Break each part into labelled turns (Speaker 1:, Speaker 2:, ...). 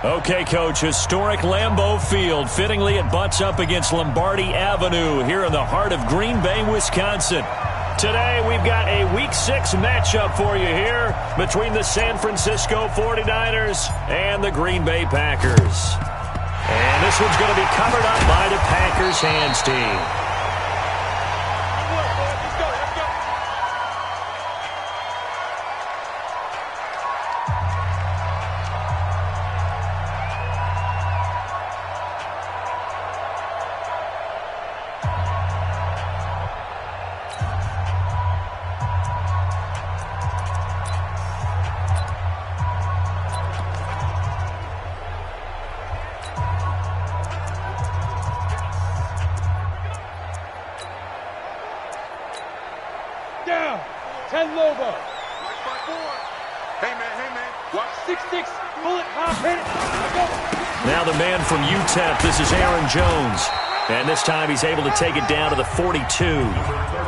Speaker 1: Okay, Coach, historic Lambeau Field. Fittingly, it butts up against Lombardi Avenue here in the heart of Green Bay, Wisconsin. Today, we've got a Week 6 matchup for you here between the San Francisco 49ers and the Green Bay Packers. And this one's going to be covered up by the Packers hands team.
Speaker 2: Down. 10 Lobo. Hey, man. Watch 6-6. Bullet hop. Hit it. Go.
Speaker 1: Now the man from UTEP, this is Aaron Jones. And this time he's able to take it down to the 42.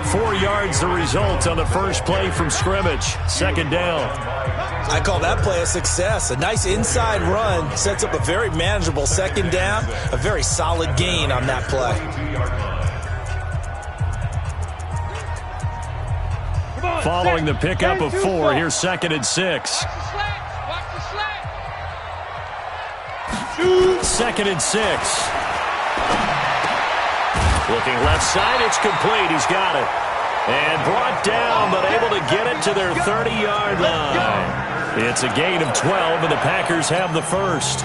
Speaker 1: 4 yards the result on the first play from scrimmage. Second down.
Speaker 3: I call that play a success. A nice inside run sets up a very manageable second down. A very solid gain on that play.
Speaker 1: Following the pickup of 4, here's 2nd and 6. 2nd and 6. Looking left side, it's complete. He's got it. And brought down, but able to get it to their 30-yard line. It's a gain of 12, and the Packers have the first.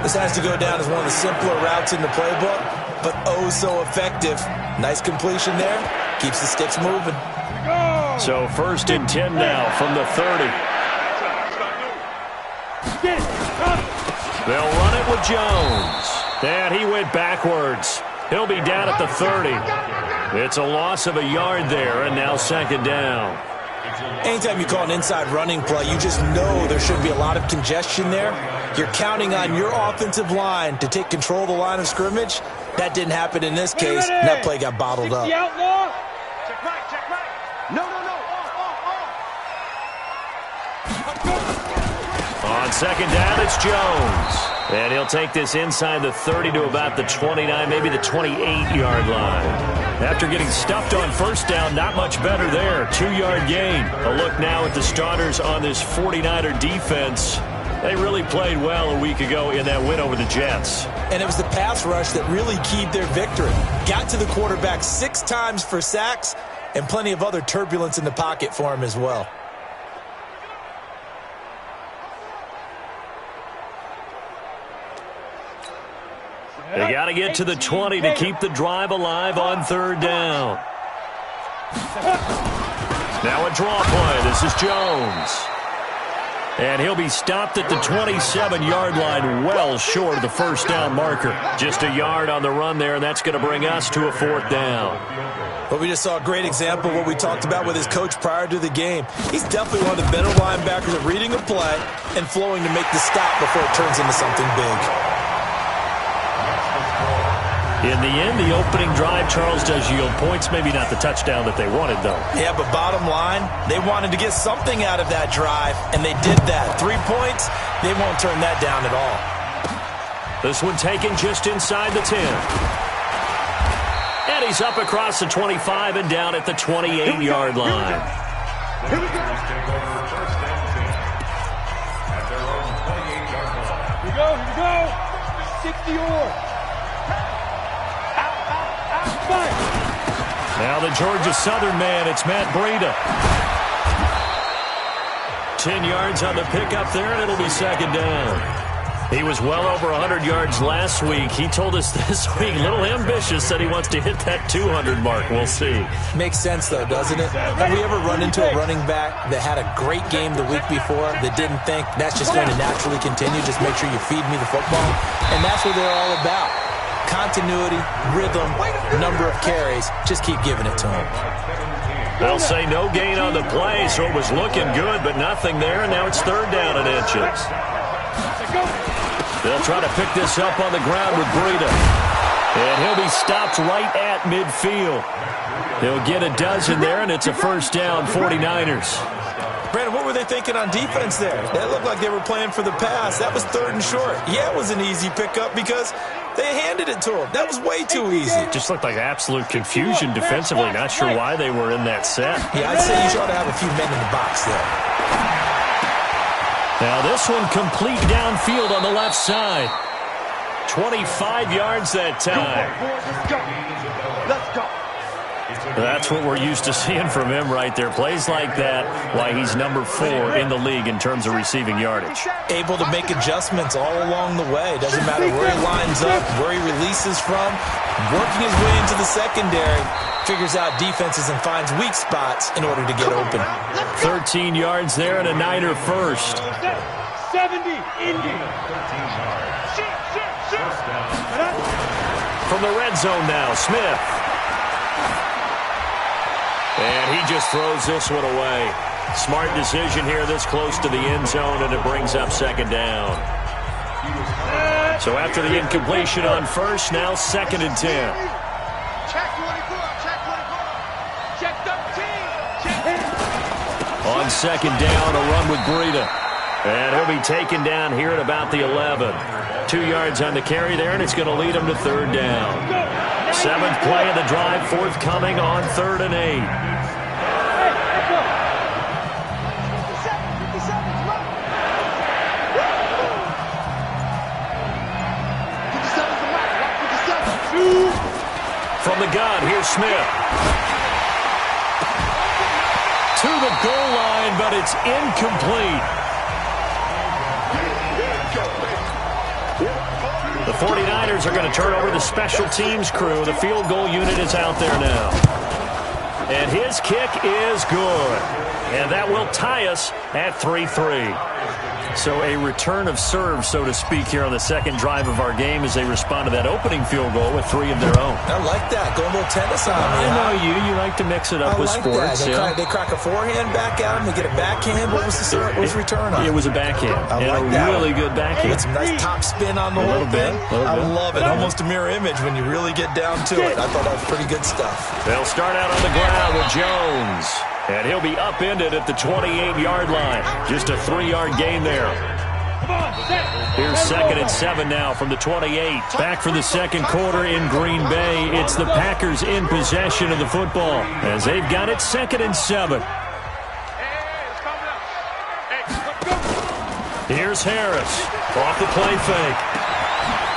Speaker 3: This has to go down as one of the simpler routes in the playbook, but oh so effective. Nice completion there. Keeps the sticks moving.
Speaker 1: So 1st and 10 now from the 30. They'll run it with Jones. And he went backwards. He'll be down at the 30. It's a loss of a yard there, and now 2nd down.
Speaker 3: Anytime you call an inside running play, you just know there should be a lot of congestion there. You're counting on your offensive line to take control of the line of scrimmage. That didn't happen in this case, and that play got bottled up.
Speaker 2: Check right. No.
Speaker 1: On 2nd down, it's Jones. And he'll take this inside the 30 to about the 29, maybe the 28-yard line. After getting stuffed on 1st down, not much better there. 2-yard gain. A look now at the starters on this 49er defense. They really played well a week ago in that win over the Jets.
Speaker 3: And it was the pass rush that really keyed their victory. Got to the quarterback 6 times for sacks and plenty of other turbulence in the pocket for him as well.
Speaker 1: They got to get to the 20 to keep the drive alive on 3rd down. Now a draw play. This is Jones. And he'll be stopped at the 27-yard line, well short of the 1st down marker. Just a yard on the run there, and that's going to bring us to a 4th down.
Speaker 3: But we just saw a great example of what we talked about with his coach prior to the game. He's definitely one of the better linebackers at reading a play and flowing to make the stop before it turns into something big.
Speaker 1: In the end, the opening drive, Charles, does yield points. Maybe not the touchdown that they wanted, though.
Speaker 3: Yeah, but bottom line, they wanted to get something out of that drive, and they did that. 3 points, they won't turn that down at all.
Speaker 1: This one taken just inside the 10. And he's up across the 25 and down at the 28-yard line.
Speaker 2: Here we go. 60-yard.
Speaker 1: Now the Georgia Southern man, it's Matt Breida. 10 yards on the pickup there, and it'll be 2nd down. He was well over 100 yards last week. He told us this week, a little ambitious, said he wants to hit that 200 mark. We'll see.
Speaker 3: Makes sense, though, doesn't it? Have we ever run into a running back that had a great game the week before that didn't think that's just going to naturally continue? Just make sure you feed me the football. And that's what they're all about. Continuity, rhythm, number of carries. Just keep giving it to him.
Speaker 1: They'll say no gain on the play, so it was looking good, but nothing there, and now it's 3rd down and inches. They'll try to pick this up on the ground with Breida. And he'll be stopped right at midfield. He'll get a dozen there, and it's a 1st down, 49ers.
Speaker 3: Brandon, what were they thinking on defense there? That looked like they were playing for the pass. That was 3rd and short. Yeah, it was an easy pickup because they handed it to him. That was way too easy.
Speaker 1: Just looked like absolute confusion defensively. Not sure why they were in that set.
Speaker 3: Yeah, I'd say you ought to have a few men in the box there.
Speaker 1: Now this one complete downfield on the left side. 25 yards that time.
Speaker 2: Let's go.
Speaker 1: That's what we're used to seeing from him right there. Plays like that, why he's number 4 in the league in terms of receiving yardage.
Speaker 3: Able to make adjustments all along the way. Doesn't matter where he lines up, where he releases from. Working his way into the secondary. Figures out defenses and finds weak spots in order to get open.
Speaker 1: 13 yards there and a Niner first.
Speaker 2: 70, Indy.
Speaker 1: From the red zone now, Smith. And he just throws this one away. Smart decision here this close to the end zone, and it brings up 2nd down. So after the incompletion on first, now 2nd and 10.
Speaker 2: Check 13.
Speaker 1: On 2nd down, a run with Breida. And he'll be taken down here at about the 11. 2 yards on the carry there, and it's going to lead him to 3rd down. 7th play of the drive, forthcoming on 3rd and 8. From the gun, here's Smith. To the goal line, but it's incomplete. The 49ers are going to turn over the special teams crew. The field goal unit is out there now. And his kick is good. And that will tie us at 3-3. So a return of serve, so to speak, here on the 2nd drive of our game as they respond to that opening field goal with 3 of their own.
Speaker 3: I like that. Go a little tennis on me.
Speaker 1: I know you. You like to mix it up with sports.
Speaker 3: They crack a forehand back at him. They get a backhand. What was the serve? What was the return on?
Speaker 1: It was a backhand.
Speaker 3: I like that.
Speaker 1: Really good backhand.
Speaker 3: With some nice top spin on the whole thing. I love it. Almost a mirror image when you really get down to it. I thought that was pretty good stuff.
Speaker 1: They'll start out on the ground with Jones. And he'll be upended at the 28-yard line. Just a 3-yard gain there. Here's 2nd and 7 now from the 28. Back for the 2nd quarter in Green Bay. It's the Packers in possession of the football as they've got it 2nd and 7. Here's Harris off the play fake.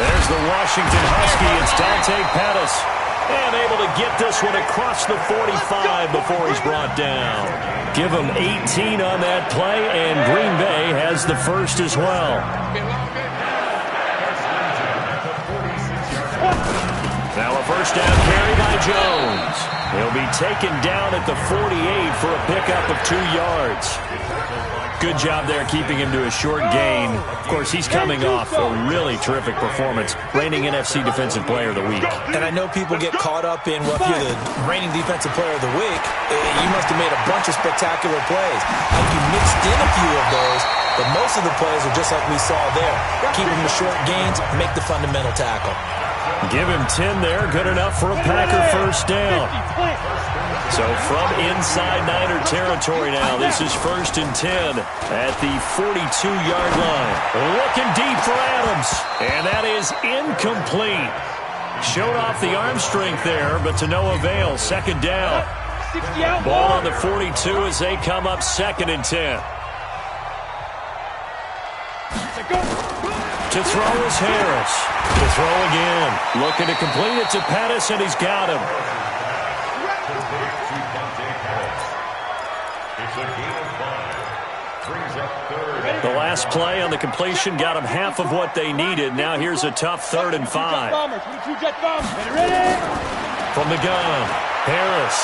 Speaker 1: There's the Washington Husky. It's Dante Pettis. And able to get this one across the 45 before he's brought down. Give him 18 on that play, and Green Bay has the first as well. Now a first down carry by Jones. He'll be taken down at the 48 for a pickup of 2 yards. Good job there keeping him to a short gain. Of course, he's coming off a really terrific performance, reigning NFC Defensive Player of the Week.
Speaker 3: And I know people get caught up in, well, if you're the reigning Defensive Player of the Week, you must have made a bunch of spectacular plays. Like you mixed in a few of those, but most of the plays are just like we saw there. Keep them to short gains, make the fundamental tackle.
Speaker 1: Give him 10 there, good enough for a Packer first down. So from inside Niner territory now, this is 1st and 10 at the 42-yard line. Looking deep for Adams, and that is incomplete. Showed off the arm strength there, but to no avail. 2nd down. Ball on the 42 as they come up 2nd and 10. To throw is Harris. To throw again. Looking to complete it to Pettis, and he's got him. The last play on the completion got them half of what they needed. Now here's a tough 3rd and 5. From the gun, Harris.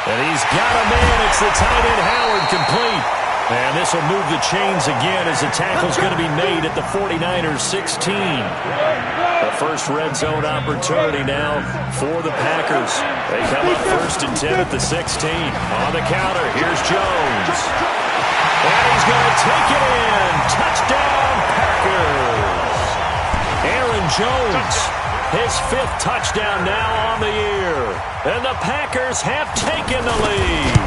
Speaker 1: And he's got a man. It's the tight end Howard, complete. And this will move the chains again as the tackle's going to be made at the 49ers 16. The first red zone opportunity now for the Packers. They come up 1st and 10 at the 16. On the counter, here's Jones. And he's going to take it in. Touchdown, Packers. Aaron Jones, his 5th touchdown now on the year. And the Packers have taken the lead.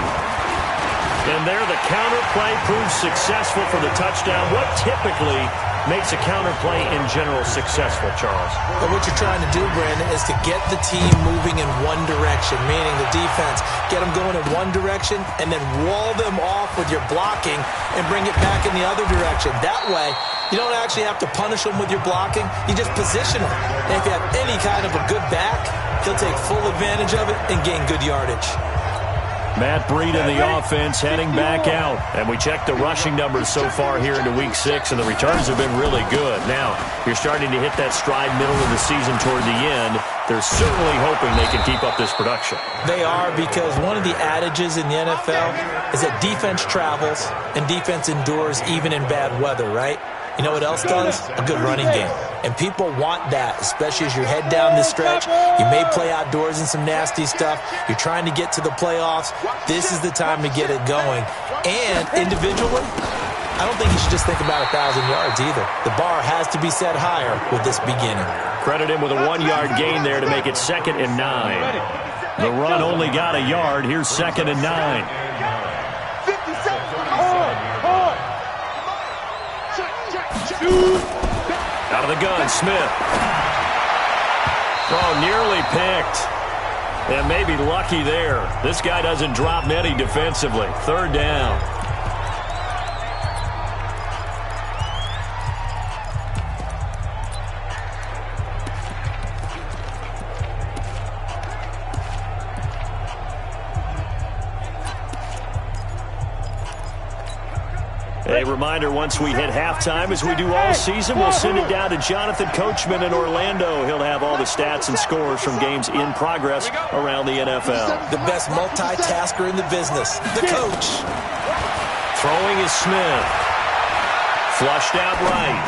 Speaker 1: And there the counter play proves successful for the touchdown. What typically makes a counter play in general successful, Charles?
Speaker 3: But what you're trying to do, Brandon, is to get the team moving in one direction, meaning the defense, get them going in one direction and then wall them off with your blocking and bring it back in the other direction. That way, you don't actually have to punish them with your blocking. You just position them. And if you have any kind of a good back, he'll take full advantage of it and gain good yardage.
Speaker 1: Matt Breed in the offense heading back out. And we checked the rushing numbers so far here into Week 6, and the returns have been really good. Now, you're starting to hit that stride middle of the season toward the end. They're certainly hoping they can keep up this production.
Speaker 3: They are, because one of the adages in the NFL is that defense travels and defense endures even in bad weather, right? You know what else does? A good running game. And people want that, especially as you head down this stretch. You may play outdoors in some nasty stuff. You're trying to get to the playoffs. This is the time to get it going. And individually, I don't think you should just think about 1,000 yards either. The bar has to be set higher with this beginning.
Speaker 1: Credit him with a 1-yard gain there to make it 2nd and 9. The run only got a yard. Here's 2nd and 9. Out of the gun, Smith. Oh, nearly picked. And maybe lucky there. This guy doesn't drop many defensively. 3rd down. A reminder, once we hit halftime, as we do all season, we'll send it down to Jonathan Coachman in Orlando. He'll have all the stats and scores from games in progress around the NFL.
Speaker 3: The best multitasker in the business, the coach.
Speaker 1: Throwing is Smith. Flushed out right.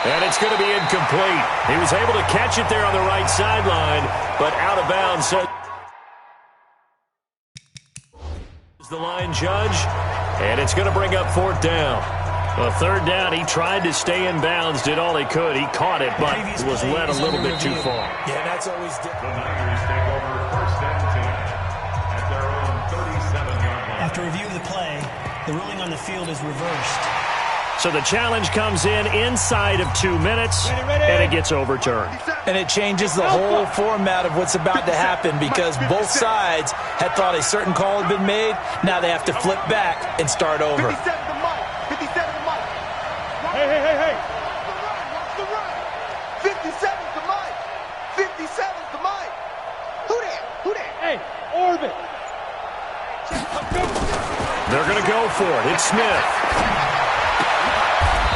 Speaker 1: And it's going to be incomplete. He was able to catch it there on the right sideline, but out of bounds. So the line judge. And it's going to bring up 4th down. Well, 3rd down, he tried to stay in bounds, did all he could. He caught it, but was led a little bit too far.
Speaker 3: Yeah, that's always different.
Speaker 4: The Niners take over 1st and 10 at their own 37-yard line.
Speaker 5: After review of the play, the ruling on the field is reversed.
Speaker 1: So the challenge comes in inside of 2 minutes, and it gets overturned.
Speaker 3: And it changes the whole format of what's about to happen, because both sides had thought a certain call had been made. Now they have to flip back and start over.
Speaker 2: 57 to Mike. 57 to Mike. Hey. Watch the run. 57 to Mike. 57 to Mike. Who that? Hey, Orbit.
Speaker 1: They're going to go for it. It's Smith.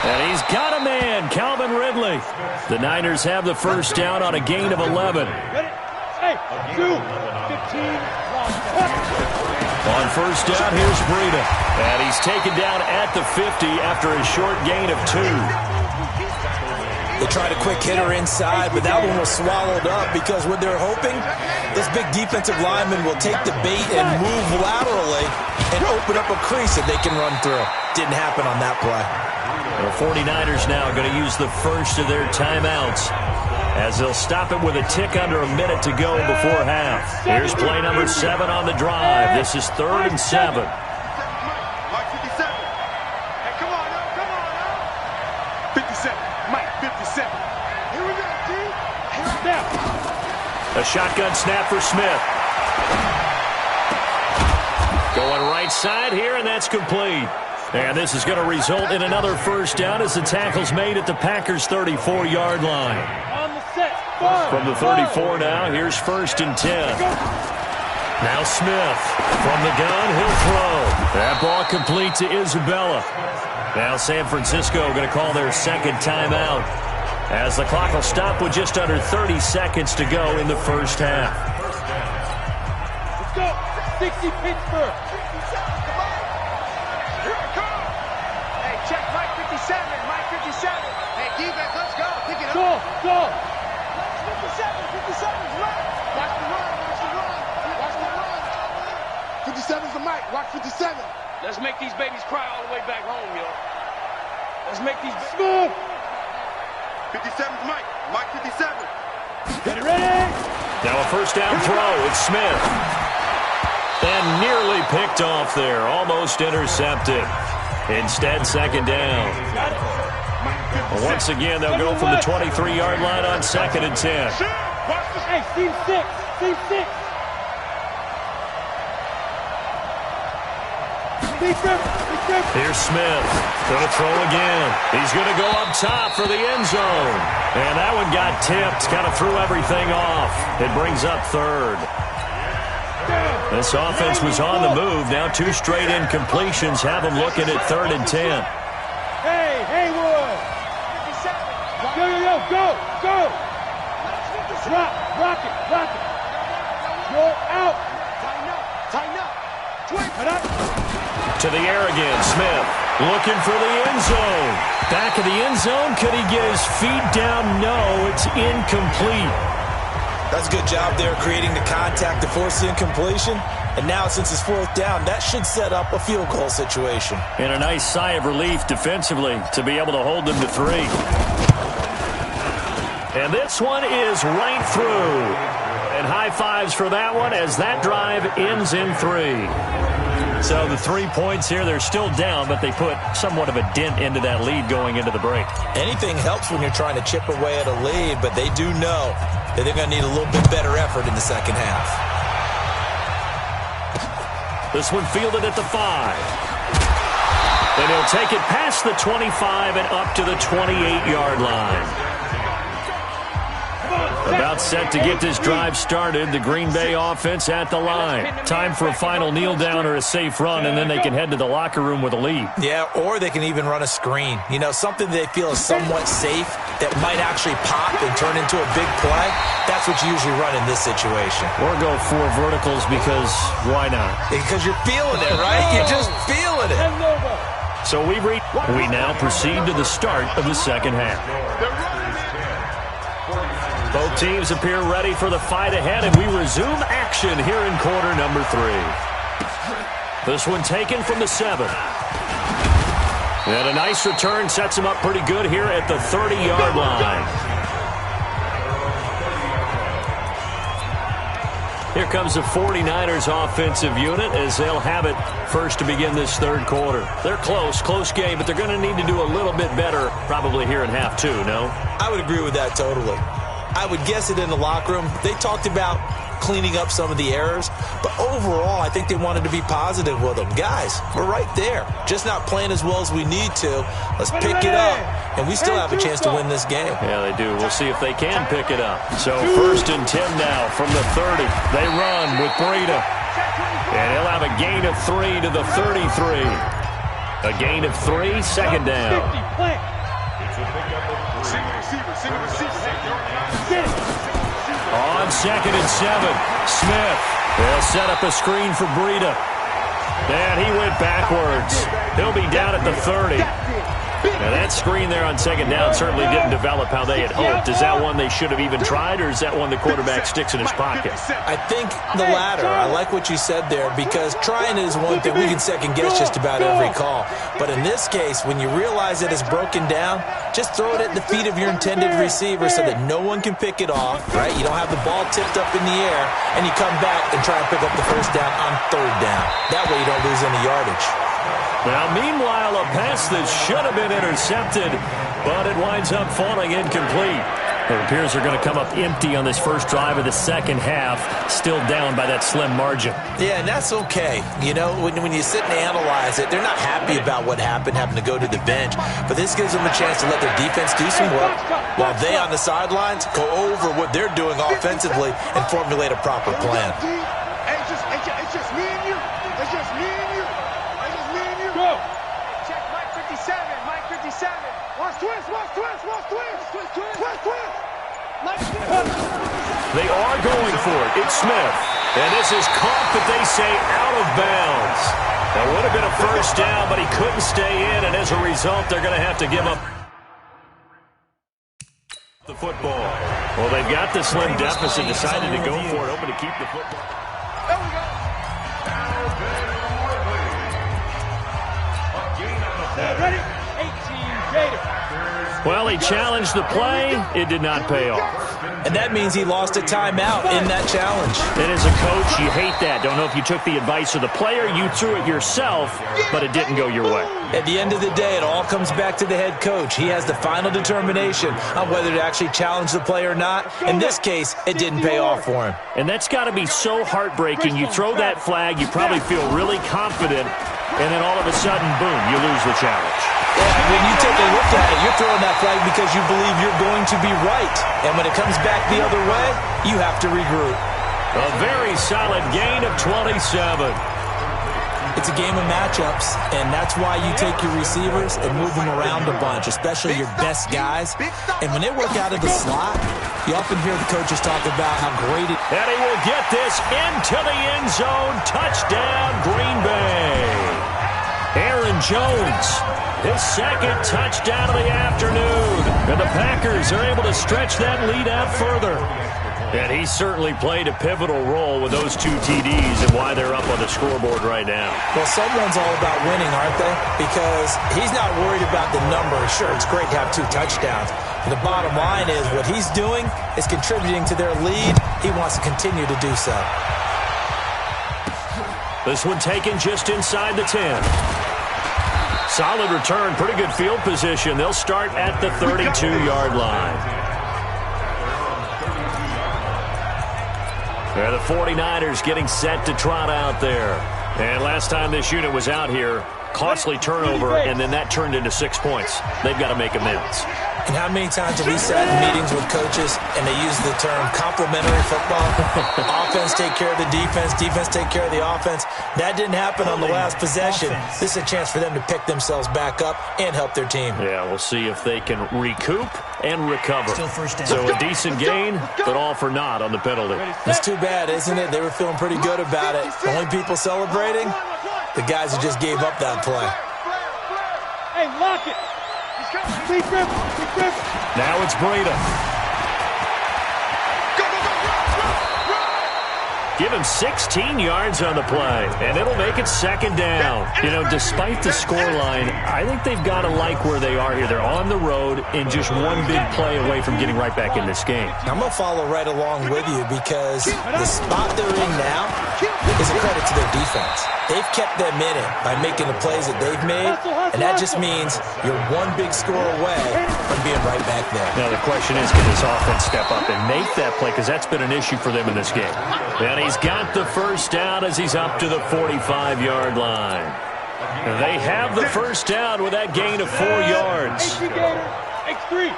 Speaker 1: And he's got a man, Calvin Ridley. The Niners have the 1st down on a gain of 11.
Speaker 2: Hey, 2, 15,
Speaker 1: On 1st down, here's Breida. And he's taken down at the 50 after a short gain of 2.
Speaker 3: They tried a quick hitter inside, but that one was swallowed up, because what they're hoping, this big defensive lineman will take the bait and move laterally and open up a crease that they can run through. Didn't happen on that play.
Speaker 1: The 49ers now going to use the first of their timeouts, as they'll stop it with a tick under a minute to go before half. Here's play number 7 on the drive. This is 3rd and 7.
Speaker 2: Mike 57. Hey, come on now. 57. Mike 57. Here we go, G. Now.
Speaker 1: A shotgun snap for Smith. Going right side here, and that's complete. And this is going to result in another 1st down as the tackle's made at the Packers' 34-yard line.
Speaker 2: On the set.
Speaker 1: From the 34 now, here's 1st and 10. Now Smith from the gun, he'll throw. That ball complete to Isabella. Now San Francisco going to call their 2nd timeout, as the clock will stop with just under 30 seconds to go in the 1st half.
Speaker 2: Let's go. 60 Pittsburgh. Check Mike 57. Mike 57. Hey, defense, let's go. Pick it up. Go. 57's right. Watch the run. 57's the Mike. Watch 57. Let's make these babies cry all the way back home, yo. Let's make these smooth. 57's Mike. Mike 57. Get it ready.
Speaker 1: Now a 1st down throw. It's Smith. And nearly picked off there. Almost intercepted. Instead, second down. Once again, they'll go from the 23-yard line on 2nd and 10.
Speaker 2: Hey, team 6. Team 6.
Speaker 1: Here's Smith. Going to throw again. He's going to go up top for the end zone. And that one got tipped. Kind of threw everything off. It brings up 3rd. This offense was on the move. Now 2 straight incompletions have them looking at 3rd and 10.
Speaker 2: Hey, Haywood. Go. Rock it. You're out. Tighten up.
Speaker 1: To the air again. Smith looking for the end zone. Back of the end zone. Could he get his feet down? No, it's incomplete.
Speaker 3: That's a good job there creating the contact to force the incompletion. And now, since it's 4th down, that should set up a field goal situation.
Speaker 1: And a nice sigh of relief defensively to be able to hold them to 3. And this one is right through. And high fives for that one as that drive ends in 3. So the 3 points here, they're still down, but they put somewhat of a dent into that lead going into the break.
Speaker 3: Anything helps when you're trying to chip away at a lead, but they do know that they're going to need a little bit better effort in the second half.
Speaker 1: This one fielded at the 5. And he'll take it past the 25 and up to the 28-yard line. About set to get this drive started. The Green Bay offense at the line. Time for a final kneel down or a safe run, and then they can head to the locker room with a lead.
Speaker 3: Yeah, or they can even run a screen. You know, something they feel is somewhat safe that might actually pop and turn into a big play. That's what you usually run in this situation.
Speaker 1: Or go 4 verticals because why not?
Speaker 3: Because you're feeling it, right? You're just feeling it.
Speaker 1: So we now proceed to the start of the second half. Both teams appear ready for the fight ahead, and we resume action here in quarter number 3. This one taken from the 7. And a nice return sets him up pretty good here at the 30-yard line. Here comes the 49ers offensive unit as they'll have it first to begin this 3rd quarter. They're close game, but they're going to need to do a little bit better probably here in half 2, no?
Speaker 3: I would agree with that totally. I would guess it in the locker room. They talked about cleaning up some of the errors, but overall, I think they wanted to be positive with them. Guys, we're right there. Just not playing as well as we need to. Let's pick it up, and we still have a chance to win this game.
Speaker 1: Yeah, they do. We'll see if they can pick it up. So 1st and 10 now from the 30. They run with Breida, and he'll have a gain of 3 to the 33. A gain of 3, 2nd down. On 2nd and 7, Smith. They'll set up a screen for Breida. And he went backwards. He'll be down at the 30. Now that screen there on 2nd down certainly didn't develop how they had hoped. Is that one they should have even tried, or is that one the quarterback sticks in his pocket?
Speaker 3: I think the latter. I like what you said there, because trying is one thing. We can second guess just about every call. But in this case, when you realize that it's broken down, just throw it at the feet of your intended receiver so that no one can pick it off, right? You don't have the ball tipped up in the air, and you come back and try and pick up the 1st down on 3rd down. That way you don't lose any yardage.
Speaker 1: Now, meanwhile, a pass that should have been intercepted, but it winds up falling incomplete. It appears they're going to come up empty on this first drive of the second half, still down by that slim margin.
Speaker 3: Yeah, and that's okay. You know, when you sit and analyze it, they're not happy about what happened, having to go to the bench. But this gives them a chance to let their defense do some work while they on the sidelines go over what they're doing offensively and formulate a proper plan.
Speaker 2: It's just me and you. It's just me and you. It's just me and you. Go. Check Mike 57. Mike 57. Watch twist.
Speaker 1: They are going for it. It's Smith. And this is caught, but they say out of bounds. That would have been a 1st down, but he couldn't stay in, and as a result, they're going to have to give up the football. Well, they've got the slim deficit, decided to go for it, hoping to keep the football.
Speaker 2: There we go. Ready? 18 Gator.
Speaker 1: Well, he challenged the play. It did not pay off.
Speaker 3: and that means he lost a timeout in that challenge.
Speaker 1: And as a coach, you hate that. Don't know if you took the advice of the player, you threw it yourself, but it didn't go your way.
Speaker 3: At the end of the day, it all comes back to the head coach. He has the final determination on whether to actually challenge the play or not. In this case, it didn't pay off for him.
Speaker 1: And that's got to be so heartbreaking. You throw that flag, you probably feel really confident, and then all of a sudden, boom, you lose the challenge.
Speaker 3: Yeah, when you take a look at it, you're throwing that flag because you believe you're going to be right. And when it comes back the other way, you have to regroup.
Speaker 1: A very solid gain of 27.
Speaker 3: It's a game of matchups, and that's why you take your receivers and move them around a bunch, especially your best guys. And when they work out of the slot, you often hear the coaches talk about how great it is.
Speaker 1: And he will get this into the end zone. Touchdown, Green Bay. Aaron Jones, his second touchdown of the afternoon. And the Packers are able to stretch that lead out further. And he certainly played a pivotal role with those two TDs and why they're up on the scoreboard right now.
Speaker 3: Well, someone's all about winning, aren't they? Because he's not worried about the number. Sure, it's great to have 2 touchdowns. But the bottom line is what he's doing is contributing to their lead. He wants to continue to do so.
Speaker 1: This one taken just inside the 10. Solid return, pretty good field position. They'll start at the 32-yard line. The 49ers getting set to trot out there. And last time this unit was out here, costly turnover, and then that turned into 6 points. They've got to make amends.
Speaker 3: And how many times have we sat in meetings with coaches and they use the term complementary football? Offense take care of the defense, defense take care of the offense. That didn't happen on the last possession. This is a chance for them to pick themselves back up and help their team.
Speaker 1: Yeah, we'll see if they can recoup and recover.
Speaker 5: Still first down.
Speaker 1: So a decent gain, but all for naught on the penalty.
Speaker 3: It's too bad, isn't it? They were feeling pretty good about it. The only people celebrating, the guys who just gave up that play.
Speaker 2: Hey, lock it.
Speaker 1: Now it's Breda. Give him 16 yards on the play, and it'll make it second down. You know, despite the scoreline, I think they've got to like where they are here. They're on the road and just one big play away from getting right back in this game.
Speaker 3: I'm going to follow right along with you because the spot they're in now is a credit to their defense. They've kept them in it by making the plays that they've made, and that just means you're one big score away from being right back there.
Speaker 1: Now the question is, can this offense step up and make that play? Because that's been an issue for them in this game. And he's got the first down as he's up to the 45-yard line. They have the first down with that gain of 4 yards.
Speaker 2: X3,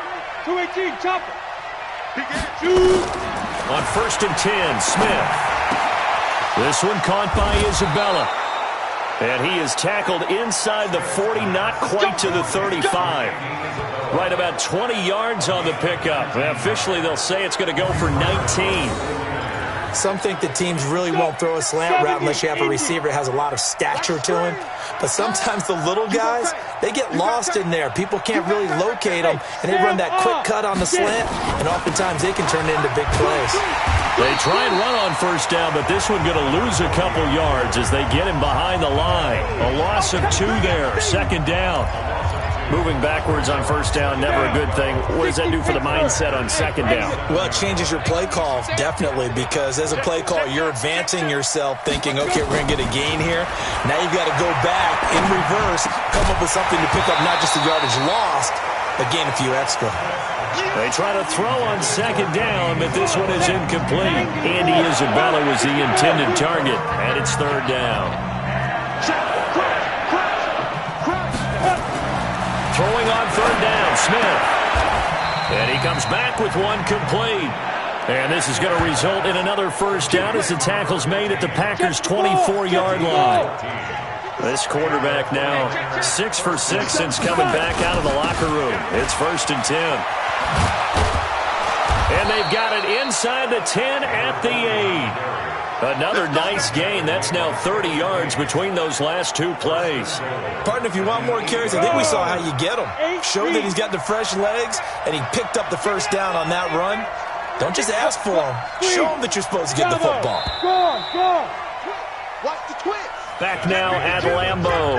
Speaker 2: 218, chopper.
Speaker 1: On 1st and 10, Smith. This one caught by Isabella. And he is tackled inside the 40, not quite to the 35. Right about 20 yards on the pickup. And officially, they'll say it's going to go for 19.
Speaker 3: Some think the teams really won't throw a slant route unless you have a receiver that has a lot of stature to him. But sometimes the little guys, they get lost in there. People can't really locate them, and they run that quick cut on the slant, and oftentimes they can turn it into big plays.
Speaker 1: They try and run on first down, but this one going to lose a couple yards as they get him behind the line. A loss of 2 there, second down. Moving backwards on first down, never a good thing. What does that do for the mindset on second down?
Speaker 3: Well, it changes your play call, definitely, because as a play call, you're advancing yourself thinking, okay, we're going to get a gain here. Now you've got to go back in reverse, come up with something to pick up not just the yardage lost, but gain a few extra.
Speaker 1: They try to throw on second down, but this one is incomplete. Andy Isabella was the intended target, and it's third down. Throwing on third down, Smith. And he comes back with one complete. And this is going to result in another first down as the tackle's made at the Packers' 24-yard line. This quarterback now 6 for 6 since coming back out of the locker room. It's 1st and 10. And they've got it inside the 10 at the 8. Another nice gain. That's now 30 yards between those last 2 plays.
Speaker 3: Partner, if you want more carries, I think we saw how you get him. Show that he's got the fresh legs, and he picked up the first down on that run. Don't just ask for him. Show him that you're supposed to get the football.
Speaker 2: Go. Watch the twist.
Speaker 1: Back now at Lambeau.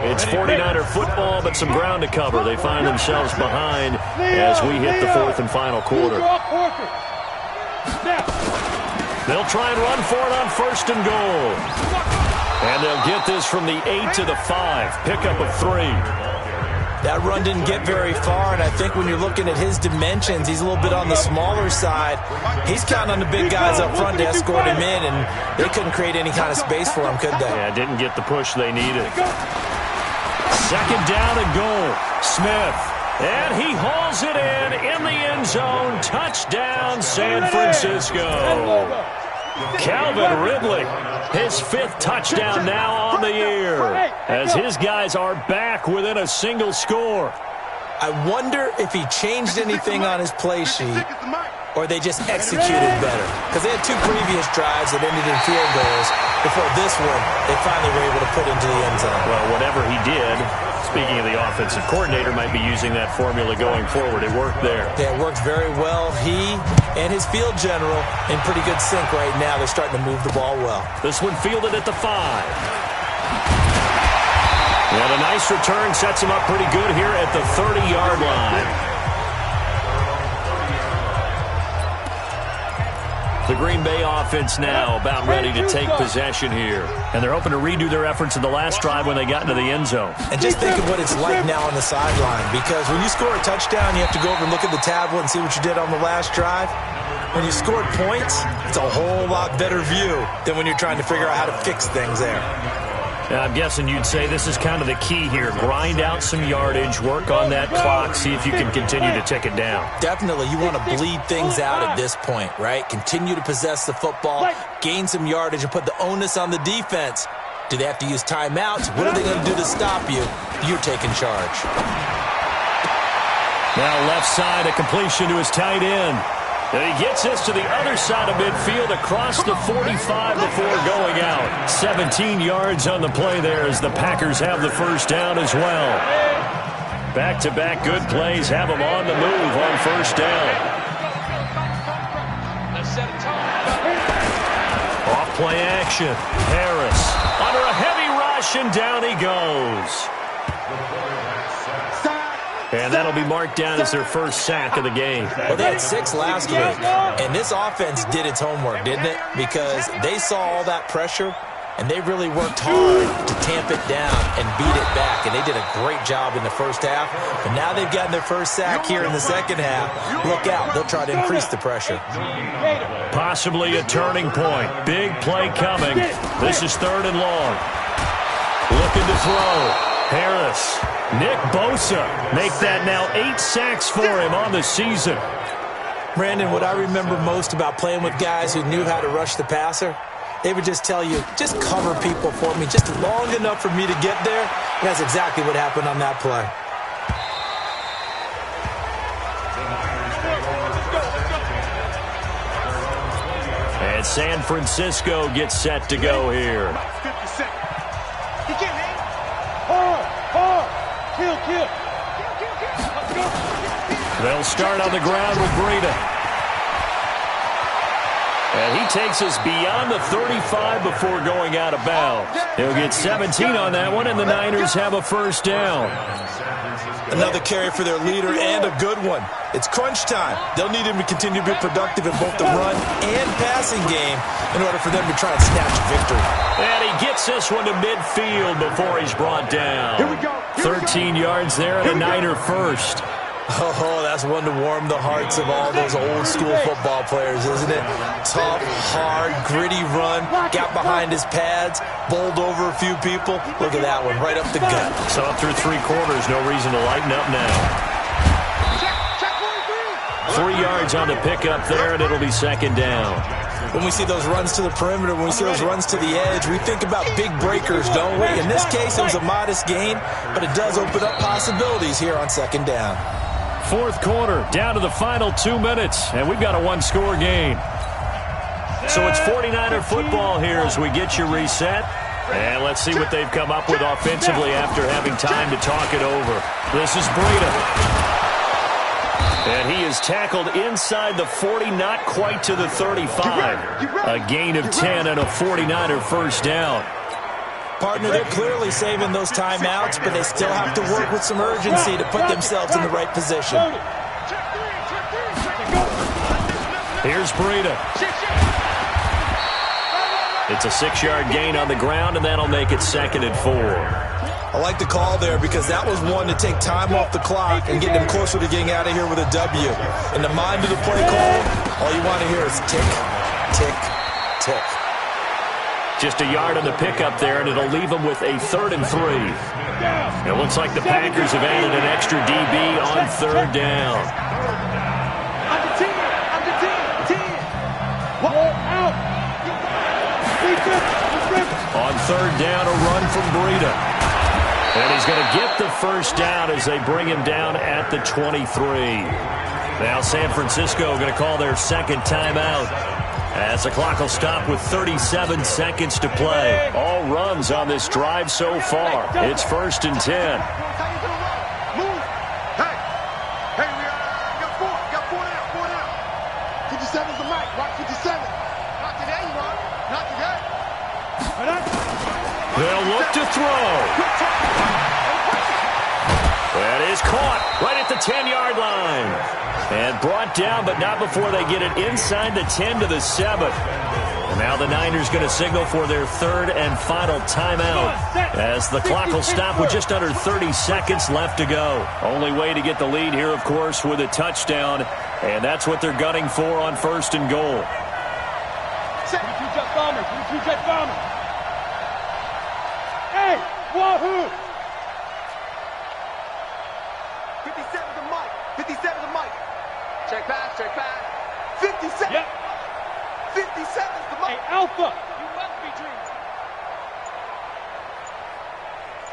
Speaker 1: It's 49er football, but some ground to cover. They find themselves behind as we hit the fourth and final quarter. They'll try and run for it on first and goal. And they'll get this from the 8 to the 5. Pickup of 3.
Speaker 3: That run didn't get very far, and I think when you're looking at his dimensions, he's a little bit on the smaller side. He's counting on the big guys up front to escort him in, and they couldn't create any kind of space for him, could they?
Speaker 1: Yeah, didn't get the push they needed. Second down and goal. Smith. And he hauls it in the end zone. Touchdown, San Francisco. Calvin Ridley, his 5th touchdown now on the year, as his guys are back within a single score.
Speaker 3: I wonder if he changed anything on his play sheet or they just executed better. Because they had 2 previous drives that ended in field goals. Before this one, they finally were able to put into the end zone.
Speaker 1: Well, whatever he did, speaking of the offensive coordinator, might be using that formula going forward. It worked there.
Speaker 3: Yeah, it worked very well. He and his field general in pretty good sync right now. They're starting to move the ball well.
Speaker 1: This one fielded at the 5. And a nice return sets him up pretty good here at the 30-yard line. The Green Bay offense now about ready to take possession here. And they're hoping to redo their efforts in the last drive when they got into the end zone.
Speaker 3: And just think of what it's like now on the sideline. Because when you score a touchdown, you have to go over and look at the tablet and see what you did on the last drive. When you scored points, it's a whole lot better view than when you're trying to figure out how to fix things there.
Speaker 1: I'm guessing you'd say this is kind of the key here. Grind out some yardage, work on that clock, see if you can continue to tick it down.
Speaker 3: Definitely. You want to bleed things out at this point, right? Continue to possess the football, gain some yardage, and put the onus on the defense. Do they have to use timeouts? What are they going to do to stop you? You're taking charge.
Speaker 1: Now left side, a completion to his tight end. And he gets this to the other side of midfield across the 45 before going out. 17 yards on the play there as the Packers have the first down as well. Back-to-back good plays have them on the move on first down. Off play action. Harris under a heavy rush, and down he goes. And that'll be marked down as their first sack of the game.
Speaker 3: Well, they had 6 last week, and this offense did its homework, didn't it? Because they saw all that pressure, and they really worked hard to tamp it down and beat it back. And they did a great job in the first half. But now they've gotten their first sack here in the second half. Look out. They'll try to increase the pressure.
Speaker 1: Possibly a turning point. Big play coming. This is 3rd and long. Looking to throw. Harris. Nick Bosa make that now 8 sacks for him on the season.
Speaker 3: Brandon, what I remember most about playing with guys who knew how to rush the passer, they would just tell you, just cover people for me just long enough for me to get there. And that's exactly what happened on that play.
Speaker 1: And San Francisco gets set to go here. They'll start on the ground with Breida. And he takes us beyond the 35 before going out of bounds. He'll get 17 on that one, and the Niners have a first down.
Speaker 3: Another carry for their leader, and a good one. It's crunch time. They'll need him to continue to be productive in both the run and passing game in order for them to try and snatch a victory.
Speaker 1: And he gets this one to midfield before he's brought down. 13 yards there, and a Niner first.
Speaker 3: Oh, that's one to warm the hearts of all those old-school football players, isn't it? Tough, hard, gritty run, got behind his pads, bowled over a few people. Look at that one, right up the gut.
Speaker 1: So through 3 quarters, no reason to lighten up now. 3 yards on the pickup there, and it'll be second down.
Speaker 3: When we see those runs to the perimeter, when we see those runs to the edge, we think about big breakers, don't we? In this case, it was a modest gain, but it does open up possibilities here on second down.
Speaker 1: 4th quarter, down to the final 2 minutes, and we've got a 1-score game. So it's 49er football here as we get you reset. And let's see what they've come up with offensively after having time to talk it over. This is Breida. And he is tackled inside the 40, not quite to the 35. A gain of 10 and a 49er first down.
Speaker 3: Partner, they're clearly saving those timeouts, but they still have to work with some urgency to put themselves in the right position.
Speaker 1: Here's Breida. It's a 6-yard gain on the ground, and that'll make it 2nd and 4.
Speaker 3: I like the call there because that was one to take time off the clock and get them closer to getting out of here with a W. In the mind of the play call, all you want to hear is tick, tick, tick.
Speaker 1: Just a yard on the pickup there, and it'll leave them with a 3rd and 3. It looks like the Packers have added an extra DB on 3rd down. On 3rd down, a run from Breida. And he's going to get the 1st down as they bring him down at the 23. Now San Francisco going to call their 2nd timeout, as the clock will stop with 37 seconds to play. All runs on this drive so far. It's 1st and 10.
Speaker 2: Hey, we got 4 now. 57's the mic. Rock 57. Not today, you know. Not today.
Speaker 1: They'll look to throw. That is caught right at the 10-yard line. And brought down, but not before they get it inside the 10 to the 7. And now the Niners going to signal for their 3rd and final timeout, as the clock will stop with just under 30 seconds left to go. Only way to get the lead here, of course, with a touchdown. And that's what they're gunning for on 1st and goal.
Speaker 2: Hey, wahoo! 57's the mic. 57's the mic. Check pass. 57. Yep. 57's the mic. Hey, Alpha. You must be dreaming.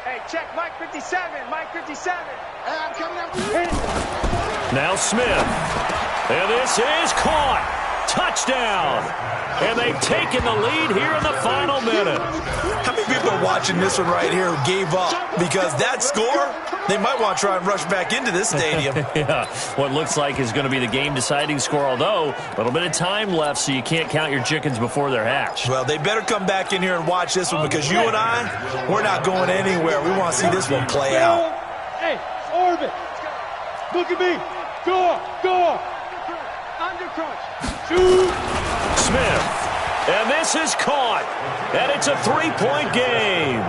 Speaker 2: Hey, check Mike 57. Mike 57. Hey, I'm coming after you.
Speaker 1: Now Smith. And this is caught. Touchdown. And they've taken the lead here in the final minute.
Speaker 3: How many people are watching this one right here who gave up? Because that score, they might want to try and rush back into this stadium.
Speaker 1: Yeah, what looks like is going to be the game-deciding score, although a little bit of time left, so you can't count your chickens before they're hatched.
Speaker 3: Well, they better come back in here and watch this one, because you and I, we're not going anywhere. We want to see this one play out.
Speaker 2: Hey, Orbit. Look at me. Go up. Undercrunch. Shoot.
Speaker 1: Smith. And this is caught. And it's a 3-point game.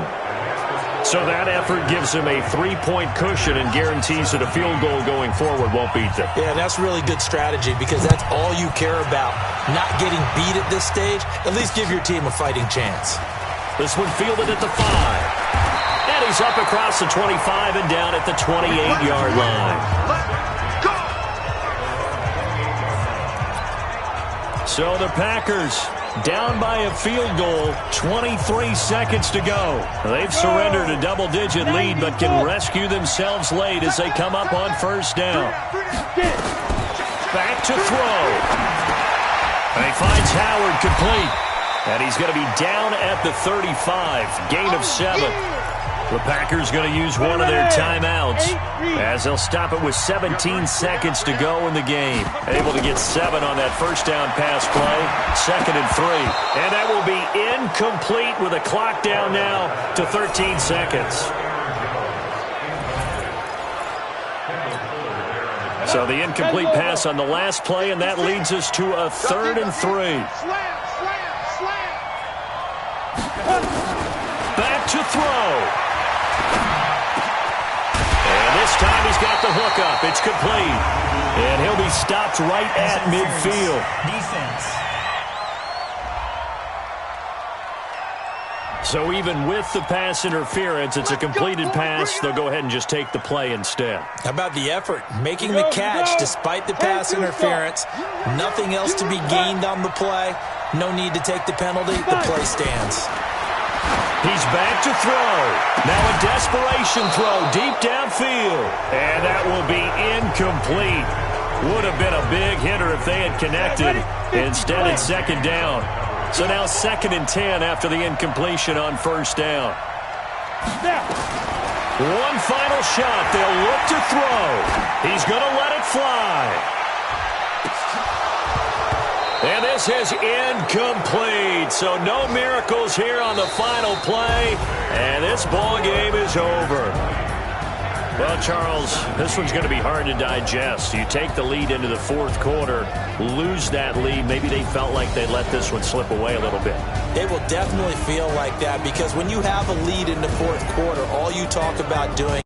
Speaker 1: So that effort gives him a 3-point cushion and guarantees that a field goal going forward won't beat them.
Speaker 3: Yeah, that's really good strategy, because that's all you care about. Not getting beat at this stage. At least give your team a fighting chance.
Speaker 1: This one fielded at the 5. And he's up across the 25 and down at the 28-yard line. So the Packers down by a field goal, 23 seconds to go. They've surrendered a double-digit lead, but can rescue themselves late as they come up on 1st down. Back to throw. And he finds Howard complete. And he's going to be down at the 35, gain of 7. The Packers going to use one of their timeouts, as they'll stop it with 17 seconds to go in the game. Able to get 7 on that 1st down pass play, 2nd and 3. And that will be incomplete with a clock down now to 13 seconds. So the incomplete pass on the last play, and that leads us to a 3rd and 3. Back to throw. And this time he's got the hook up. It's complete. And he'll be stopped right at midfield.
Speaker 5: Defense.
Speaker 1: So even with the pass interference, it's a completed pass. They'll go ahead and just take the play instead.
Speaker 3: How about the effort? Making the catch despite the pass interference. Nothing else to be gained on the play. No need to take the penalty. The play stands.
Speaker 1: He's back to throw. Now a desperation throw deep downfield. And that will be incomplete. Would have been a big hitter if they had connected. Instead, it's 2nd down. So now 2nd and 10 after the incompletion on 1st down. One final shot. They'll look to throw. He's going to let it fly. And this is incomplete. So no miracles here on the final play. And this ball game is over. Well, Charles, this one's going to be hard to digest. You take the lead into the fourth quarter, lose that lead. Maybe they felt like they let this one slip away a little bit.
Speaker 3: They will definitely feel like that because when you have a lead in the fourth quarter, all you talk about doing